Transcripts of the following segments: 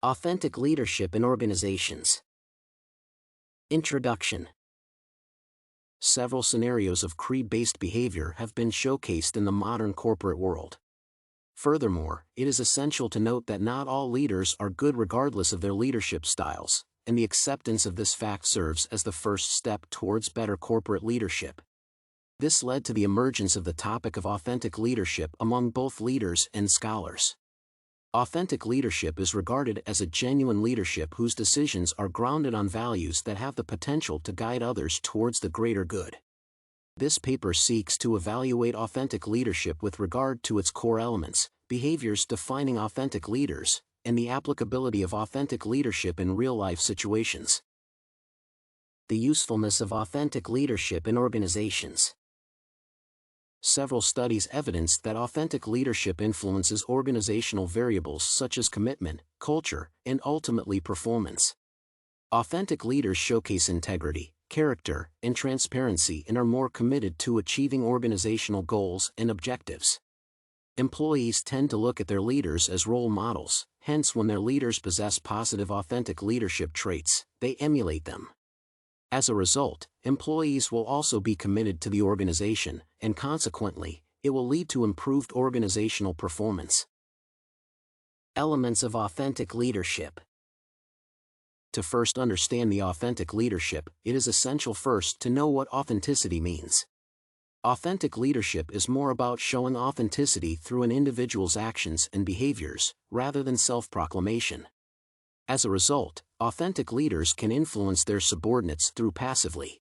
Authentic leadership in organizations. Introduction. Several scenarios of creed-based behavior have been showcased in the modern corporate world. Furthermore, it is essential to note that not all leaders are good regardless of their leadership styles, and the acceptance of this fact serves as the first step towards better corporate leadership. This led to the emergence of the topic of authentic leadership among both leaders and scholars. Authentic leadership is regarded as a genuine leadership whose decisions are grounded on values that have the potential to guide others towards the greater good. This paper seeks to evaluate authentic leadership with regard to its core elements, behaviors defining authentic leaders, and the applicability of authentic leadership in real-life situations. The usefulness of authentic leadership in organizations. Several studies evidence that authentic leadership influences organizational variables such as commitment, culture, and ultimately performance. Authentic leaders showcase integrity, character, and transparency and are more committed to achieving organizational goals and objectives. Employees tend to look at their leaders as role models, hence when their leaders possess positive authentic leadership traits, they emulate them. As a result, employees will also be committed to the organization, and consequently, it will lead to improved organizational performance. Elements of authentic leadership. To first understand the authentic leadership, it is essential first to know what authenticity means. Authentic leadership is more about showing authenticity through an individual's actions and behaviors, rather than self-proclamation. As a result, authentic leaders can influence their subordinates through passively.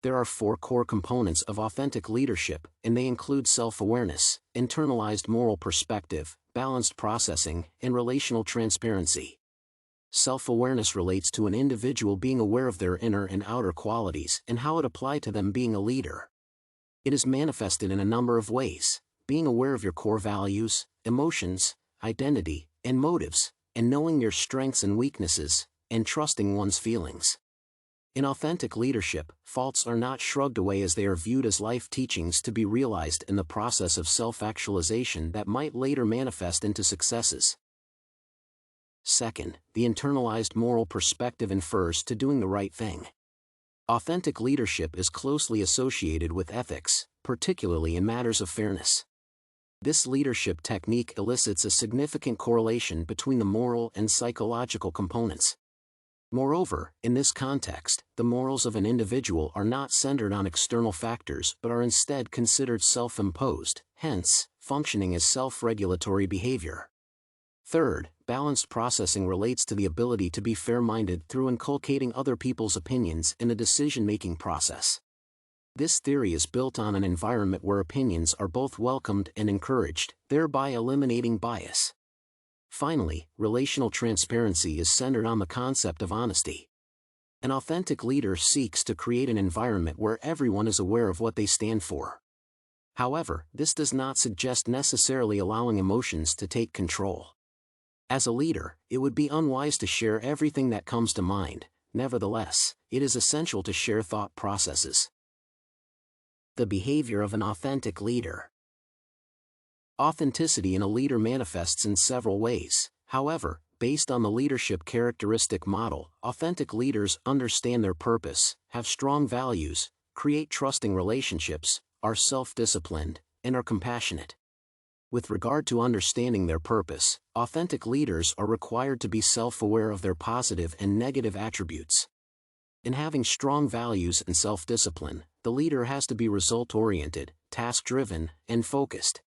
There are 4 core components of authentic leadership, and they include self-awareness, internalized moral perspective, balanced processing, and relational transparency. Self-awareness relates to an individual being aware of their inner and outer qualities and how it applies to them being a leader. It is manifested in a number of ways: being aware of your core values, emotions, identity, and motives, and knowing your strengths and weaknesses, and trusting one's feelings. In authentic leadership, faults are not shrugged away as they are viewed as life teachings to be realized in the process of self-actualization that might later manifest into successes. Second, the internalized moral perspective infers to doing the right thing. Authentic leadership is closely associated with ethics, particularly in matters of fairness. This leadership technique elicits a significant correlation between the moral and psychological components. Moreover, in this context, the morals of an individual are not centered on external factors but are instead considered self-imposed, hence, functioning as self-regulatory behavior. Third, balanced processing relates to the ability to be fair-minded through inculcating other people's opinions in the decision-making process. This theory is built on an environment where opinions are both welcomed and encouraged, thereby eliminating bias. Finally, relational transparency is centered on the concept of honesty. An authentic leader seeks to create an environment where everyone is aware of what they stand for. However, this does not suggest necessarily allowing emotions to take control. As a leader, it would be unwise to share everything that comes to mind. Nevertheless, it is essential to share thought processes. The behavior of an authentic leader. Authenticity in a leader manifests in several ways. However, based on the leadership characteristic model, authentic leaders understand their purpose, have strong values, create trusting relationships, are self-disciplined, and are compassionate. With regard to understanding their purpose, authentic leaders are required to be self-aware of their positive and negative attributes. In having strong values and self-discipline, the leader has to be result-oriented, task-driven, and focused.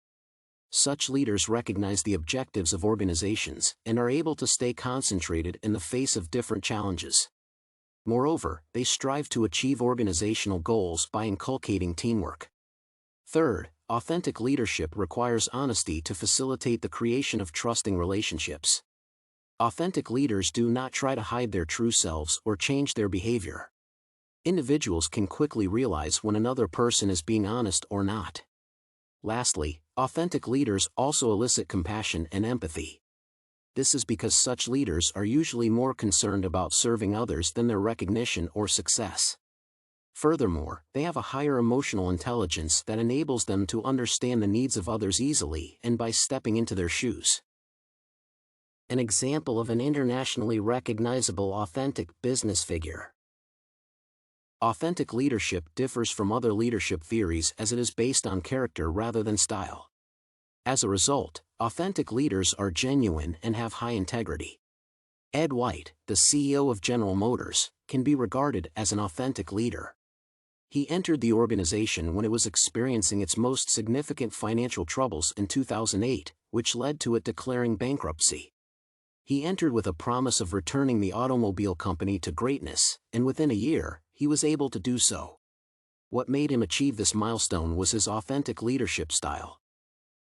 Such leaders recognize the objectives of organizations and are able to stay concentrated in the face of different challenges. Moreover, they strive to achieve organizational goals by inculcating teamwork. Third, authentic leadership requires honesty to facilitate the creation of trusting relationships. Authentic leaders do not try to hide their true selves or change their behavior. Individuals can quickly realize when another person is being honest or not. Lastly, authentic leaders also elicit compassion and empathy. This is because such leaders are usually more concerned about serving others than their recognition or success. Furthermore, they have a higher emotional intelligence that enables them to understand the needs of others easily and by stepping into their shoes. An example of an internationally recognizable authentic business figure. Authentic leadership differs from other leadership theories as it is based on character rather than style. As a result, authentic leaders are genuine and have high integrity. Ed White, the CEO of General Motors, can be regarded as an authentic leader. He entered the organization when it was experiencing its most significant financial troubles in 2008, which led to it declaring bankruptcy. He entered with a promise of returning the automobile company to greatness, and within a year, he was able to do so. What made him achieve this milestone was his authentic leadership style.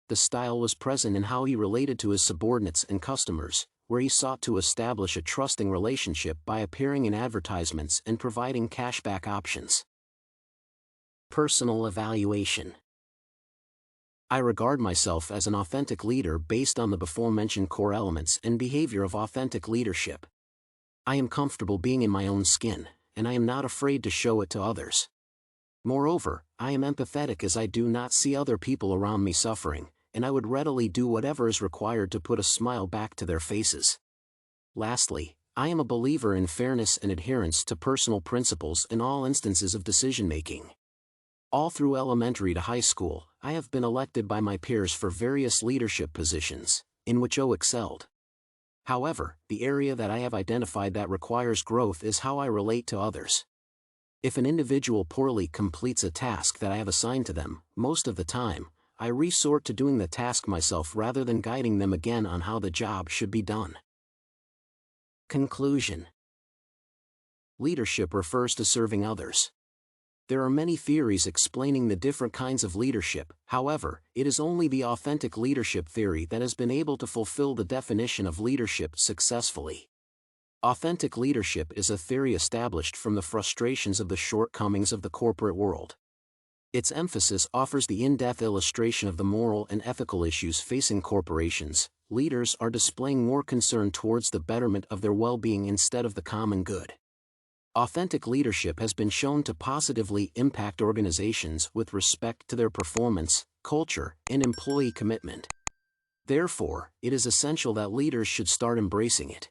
The style was present in how he related to his subordinates and customers, where he sought to establish a trusting relationship by appearing in advertisements and providing cashback options. Personal evaluation. I regard myself as an authentic leader based on the before-mentioned core elements and behavior of authentic leadership. I am comfortable being in my own skin, and I am not afraid to show it to others. Moreover, I am empathetic as I do not see other people around me suffering, and I would readily do whatever is required to put a smile back to their faces. Lastly, I am a believer in fairness and adherence to personal principles in all instances of decision-making. All through elementary to high school, I have been elected by my peers for various leadership positions, in which I excelled. However, the area that I have identified that requires growth is how I relate to others. If an individual poorly completes a task that I have assigned to them, most of the time, I resort to doing the task myself rather than guiding them again on how the job should be done. Conclusion. Leadership refers to serving others. There are many theories explaining the different kinds of leadership, however, it is only the authentic leadership theory that has been able to fulfill the definition of leadership successfully. Authentic leadership is a theory established from the frustrations of the shortcomings of the corporate world. Its emphasis offers the in-depth illustration of the moral and ethical issues facing corporations. Leaders are displaying more concern towards the betterment of their well-being instead of the common good. Authentic leadership has been shown to positively impact organizations with respect to their performance, culture, and employee commitment. Therefore, it is essential that leaders should start embracing it.